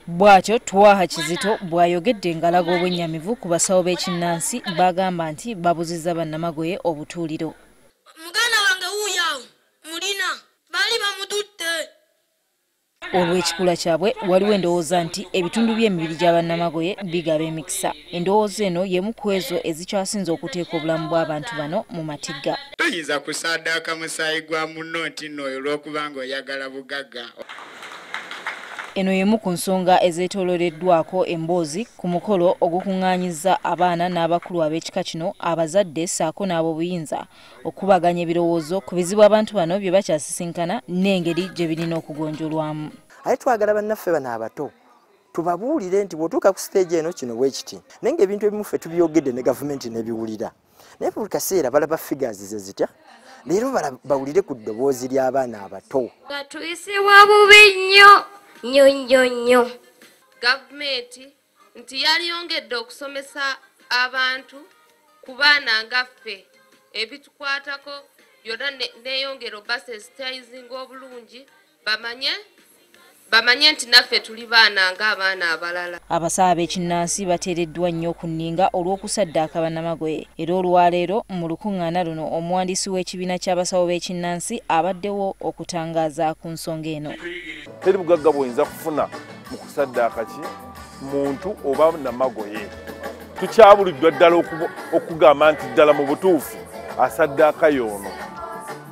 Bwatyo Twaha Kizito bwayogedde ngalaga obwennyamivu ku basawo b'ekinnansi bagamba nti babuzizza bannamagoye obutuuliro. Muganda wange wuuyo mulina bali bamututte. Olw'ekikula kyabwe waliwo endowooza nti ebitundu by'emibiri gya bannamagoye bigaba emikisa. Endowooza eno y'emu ku ezo ezikyasinze okuteeka obulamu bw'abantu bano mu matigga. Toyinza kusaddaaka musaayi gwa munno nti nno olw'okubanga oyagala bugagga. Eno y'emu ku nsonga ezeetoololeddwako emboozi ku mukolo ogukungaanyizza abaana n'abakulu ab'ekika kino, abazadde ssaako n'ab'obuyinza okubaganya ebirowoozo ku bizibu abantu bano bye bakyasisinkana n'engeri gye birina okugonjolwamu. Aye twagala bannaffe bano abato tubabuulire nti bw'otuuka ku siteegi eno kino bwe kiti, naye ng'ebintu ebimu ffe tubyogedde ne gavumenti n'ebiwulira, naye buli kaseera balaba figures ze zitya, leero bawulire ku ddoboozi ly'abaana abato. Nga tuyisibwa bubi nnyo nnyo. Gavumenti nti yaliyongedde okusomesa abantu ku baana ngaffe ebitukwatako byonna neeyongera obasensitizinga obulungi bamanye nti naffe tuli baana ng'abaana abalala. Abasawo b'ekinnansi bateereddwa nnyo ku nninga olw'okusaddaaka bannamagoye, era olwaleero mu lukuŋŋaana luno omuwandiisi w'ekibiina ky'abasawo b'ekinnansi abaddewo okutangaaza ku nsonga eno. Teri bugagga bw'oyinza kufuna mu kusaddaaka ki muntu oba namagoye. Tukyabuliddwa ddala okugamba nti ddala mu butuufu asaddaaka y'ono,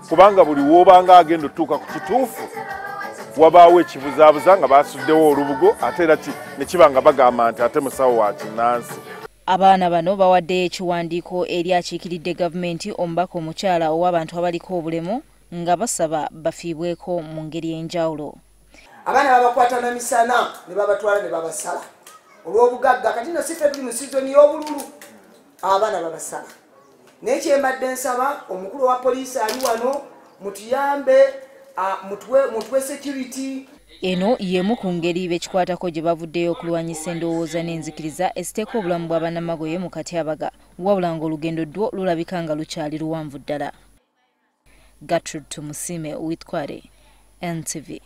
kubanga buli w'obanga agenda otuuka ku kituufu wabaawo ekibuzaabuza nga basuddewo olubugo ate era ne kiba nga bagamba nti ate musawo wa kinnansi. Abaana bano bawaddeyo ekiwandiiko eri akiikiridde gavumenti omubaka omukyala ow'abantu abaliko obulemu nga basaba bafiibweko mu ngeri y'enjawulo. Abaana babakwata na misana ne babatwala ne babasala olw'obugagga. Kati no sife tuli mu sizoni y'obululu, abaana babasala. Naye kyembadde nsaba omukulu wa poliisi ali wano mutuyambe, mutwe security. Eno y'emu ku ngeri bekikwatako gye bavuddeyo okulwanyisa endowooza n'enzikiriza eziteeka obulamu bwa bannamagoye mu katyabaga, wabula ng'olugendo ddwo lulabika nga lukyali luwanvu ddala. Gertrude Tumusiime, Witkware, NTV.